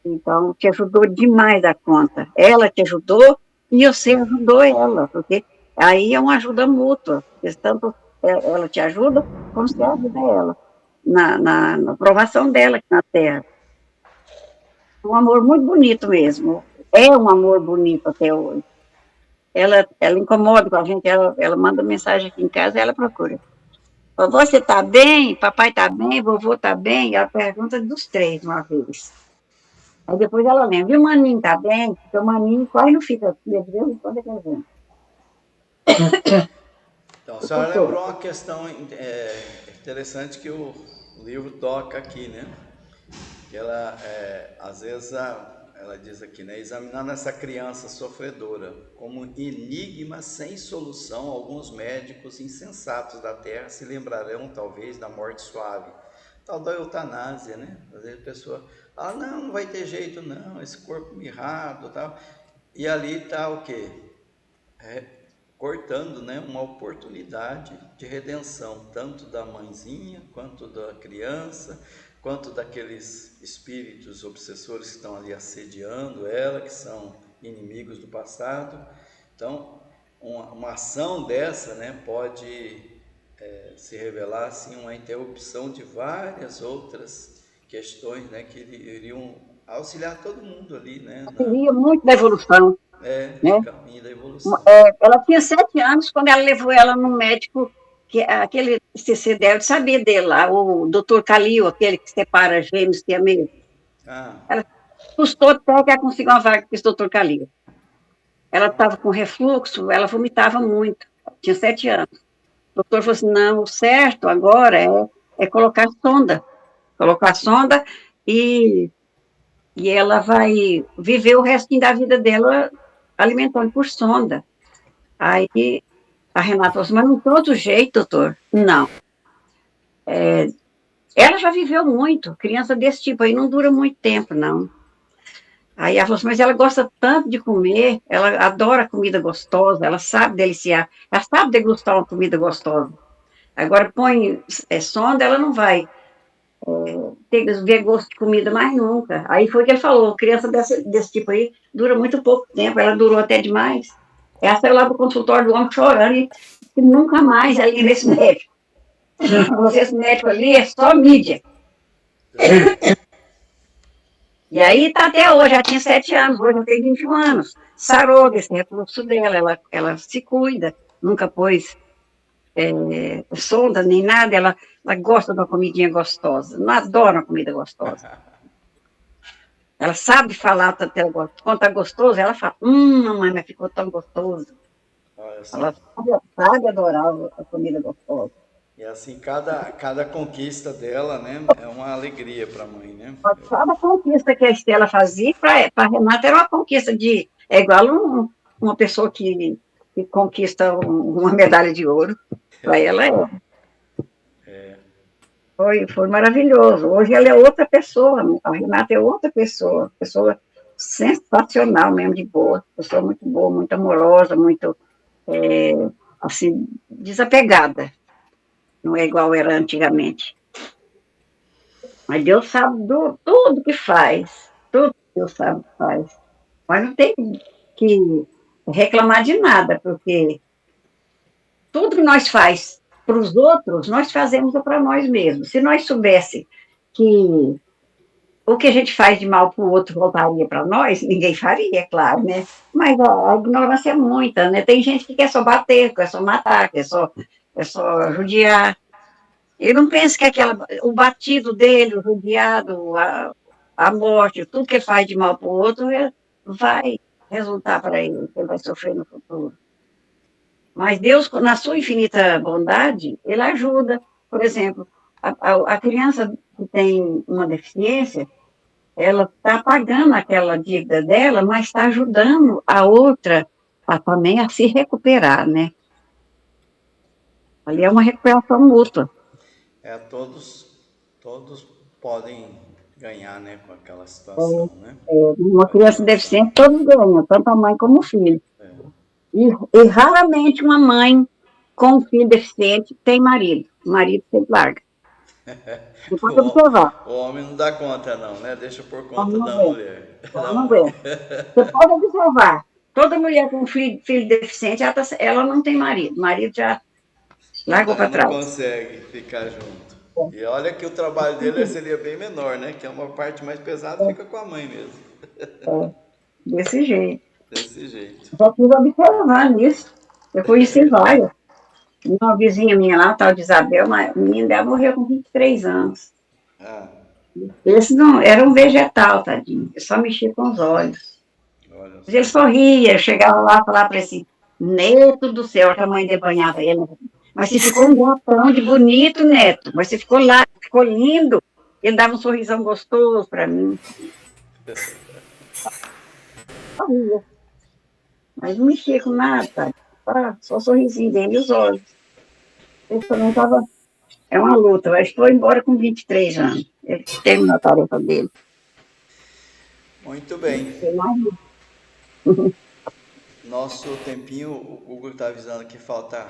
Então, te ajudou demais a conta. Ela te ajudou e você ajudou ela, porque aí é uma ajuda mútua. Porque tanto ela te ajuda, como você ajuda ela na aprovação dela aqui na Terra. Um amor muito bonito mesmo. É um amor bonito até hoje. Ela incomoda com a gente, ela manda mensagem aqui em casa, ela procura. Vovó, você está bem? Papai está bem? Vovô está bem? Ela pergunta dos três uma vez. Aí depois ela lembra, e o Maninho está bem? Porque o Maninho quase não fica aqui, de vez em quando é que ele vem. Então, a senhora lembrou uma questão interessante que o livro toca aqui, né? Que ela, às vezes, ela diz aqui, né? Examinando essa criança sofredora como enigma sem solução, alguns médicos insensatos da Terra se lembrarão, talvez, da morte suave, tal da eutanásia, né? Às vezes a pessoa fala, não vai ter jeito não, esse corpo mirrado, tal. E ali está o quê? Cortando, né, uma oportunidade de redenção, tanto da mãezinha, quanto da criança, quanto daqueles espíritos obsessores que estão ali assediando ela, que são inimigos do passado. Então, uma ação dessa, né, pode se revelar assim, uma interrupção de várias outras questões, né, que iriam auxiliar todo mundo ali, né, Seria muito da evolução. no caminho da evolução. Ela tinha 7 anos quando ela levou ela no médico, que aquele, você deve saber dele lá, o doutor Calil, aquele que separa gêmeos que é meio. Ela custou até que ela conseguiu uma vaga com esse doutor Calil. Ela estava com refluxo, ela vomitava muito, tinha 7 anos. O doutor falou assim, não, o certo agora é colocar sonda. Colocar sonda e ela vai viver o restinho da vida dela alimentando por sonda. Aí a Renata falou assim, mas não tem outro jeito, doutor? Não. Ela já viveu muito, criança desse tipo aí não dura muito tempo, não. Aí ela falou assim, mas ela gosta tanto de comer, ela adora comida gostosa, ela sabe deliciar, ela sabe degustar uma comida gostosa. Agora põe sonda, ela não vai ver gosto de comida mais nunca. Aí foi o que ele falou, criança desse tipo aí dura muito pouco tempo, ela durou até demais. Ela saiu lá do consultório do homem chorando e nunca mais ali nesse médico. Esse médico ali é só mídia. E aí tá até hoje, já tinha 7 anos, hoje já tem 21 anos. Sarou desse refluxo dela, ela se cuida, nunca pôs sonda nem nada, ela gosta de uma comidinha gostosa, não adora uma comida gostosa. Ela sabe falar tanto quando tá gostoso, ela fala, mamãe, mas ficou tão gostoso. Ela sabe adorar a comida gostosa. E assim, cada conquista dela, né, é uma alegria para a mãe, né? Cada conquista que a Estela fazia, para a Renata era uma conquista é igual uma pessoa que conquista uma medalha de ouro. Para ela foi maravilhoso. Hoje ela é outra pessoa, a Renata é outra pessoa sensacional mesmo, de boa, pessoa muito boa, muito amorosa, muito, assim, desapegada. Não é igual era antigamente. Mas Deus sabe tudo que faz. Tudo que Deus sabe que faz. Mas não tem que reclamar de nada, porque tudo que nós faz para os outros, nós fazemos para nós mesmos. Se nós soubesse que o que a gente faz de mal para o outro voltaria para nós, ninguém faria, é claro, né? Mas a ignorância é muita, né? Tem gente que quer só bater, quer só matar, quer só judiar. Eu não penso que o batido dele, o judiado, a morte, tudo que ele faz de mal para o outro, vai resultar para ele, que ele vai sofrer no futuro. Mas Deus, na sua infinita bondade, ele ajuda. Por exemplo, a criança que tem uma deficiência, ela está pagando aquela dívida dela, mas está ajudando a outra também a se recuperar, né? Ali é uma recuperação mútua. Todos podem ganhar, né, com aquela situação, né? Uma criança Orientação. deficiente, todos ganham, tanto a mãe como o filho. E raramente uma mãe com um filho deficiente tem marido. O marido sempre larga. Você pode observar. O homem não dá conta, não, né? Deixa por Ela conta não da aguenta. mulher, Ela da não mãe. aguenta. Você pode observar. Toda mulher com um filho deficiente, ela não tem marido. O marido já largou para Não trás. consegue ficar junto. E olha que o trabalho dele seria bem menor, né? Que é uma parte mais pesada, fica com a mãe mesmo. Desse jeito. Desse jeito. Só quis observar nisso. Eu conheci várias. Uma vizinha minha lá, tal de Isabel, a menina dela morreu com 23 anos. Ah, Esse não, era um vegetal, tadinho. Eu só mexia com os olhos. olha Mas ele só. sorria, eu chegava lá e falava para ele assim, Neto do céu, que a mãe dele banhava ele. Mas você ficou um gatão de bonito, Neto. Mas você ficou lá, ficou lindo. Ele dava um sorrisão gostoso para mim. Sorria. Mas não mexia com nada, tadinho. Só o sorrisinho dele e os olhos. Ele também estava. É uma luta, mas foi embora com 23 anos. Ele terminou a tarefa dele. Muito bem. Nosso tempinho, o Google está avisando que falta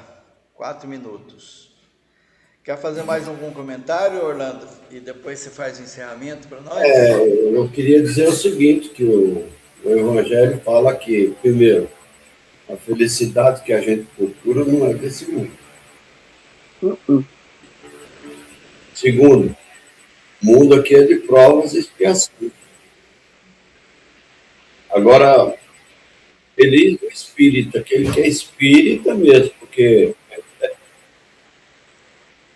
4 minutos. Quer fazer mais algum comentário, Orlando? E depois você faz o encerramento para nós? Eu queria dizer o seguinte, que o Evangelho fala que, primeiro, a felicidade que a gente procura não é desse mundo. Segundo, o mundo aqui é de provas e expiações. Agora, feliz o espírita, aquele que é espírita mesmo, porque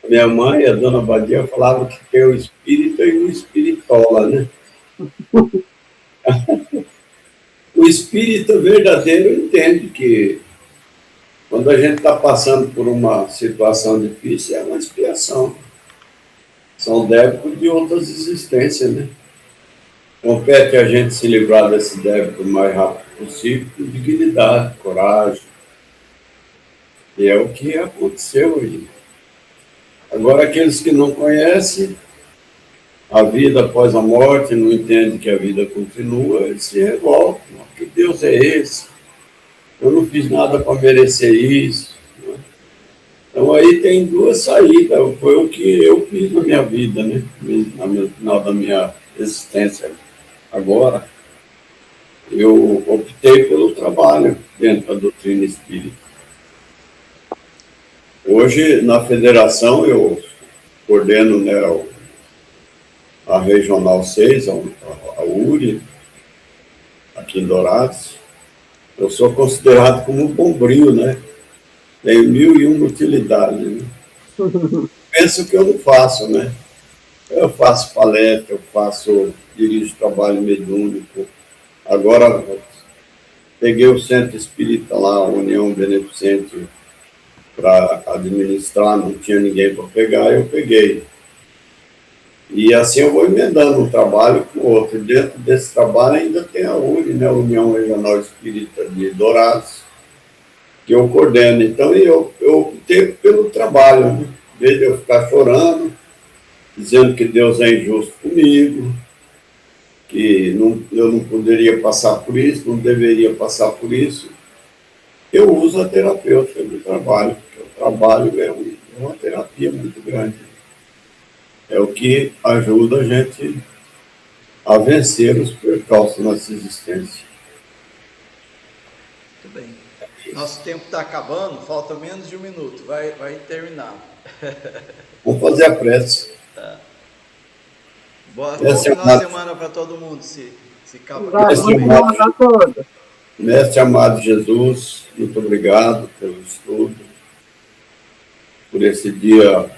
a minha mãe, a dona Badia, falava que tem o espírita e o espiritola, né? O espírita verdadeiro entende que quando a gente está passando por uma situação difícil, é uma expiação. São débitos de outras existências, né? Compete a gente se livrar desse débito o mais rápido possível, com dignidade, coragem. E é o que aconteceu aí. Agora, aqueles que não conhecem a vida após a morte, não entendem que a vida continua, eles se revoltam. Que Deus é esse? Eu não fiz nada para merecer isso. Então, aí tem duas saídas. Foi o que eu fiz na minha vida, né? No final da minha existência. Agora, eu optei pelo trabalho dentro da doutrina espírita. Hoje, na federação, eu coordeno, né, a Regional 6, a URI, aqui em Dourados. Eu sou considerado como um bombril, né? Tenho 1001 utilidades. Né? Penso que eu não faço, né? Eu faço palestra, dirijo trabalho mediúnico. Agora, peguei o centro espírita lá, a União Beneficente, para administrar, não tinha ninguém para pegar, eu peguei. E assim eu vou emendando um trabalho com o outro. Dentro desse trabalho ainda tem a URI, né, a União Regional Espírita de Dourados, que eu coordeno. Então eu optei pelo trabalho, né? Em vez de eu ficar chorando, dizendo que Deus é injusto comigo, que eu não poderia passar por isso, não deveria passar por isso, eu uso a terapêutica do trabalho, porque o trabalho é uma terapia muito grande. É o que ajuda a gente a vencer os percalços da nossa existência. Muito bem. Nosso tempo está acabando, falta menos de 1 minuto, vai terminar. Vamos fazer a prece. Tá. Boa final de semana para todo mundo, se Mestre amado Jesus, muito obrigado pelo estudo, por esse dia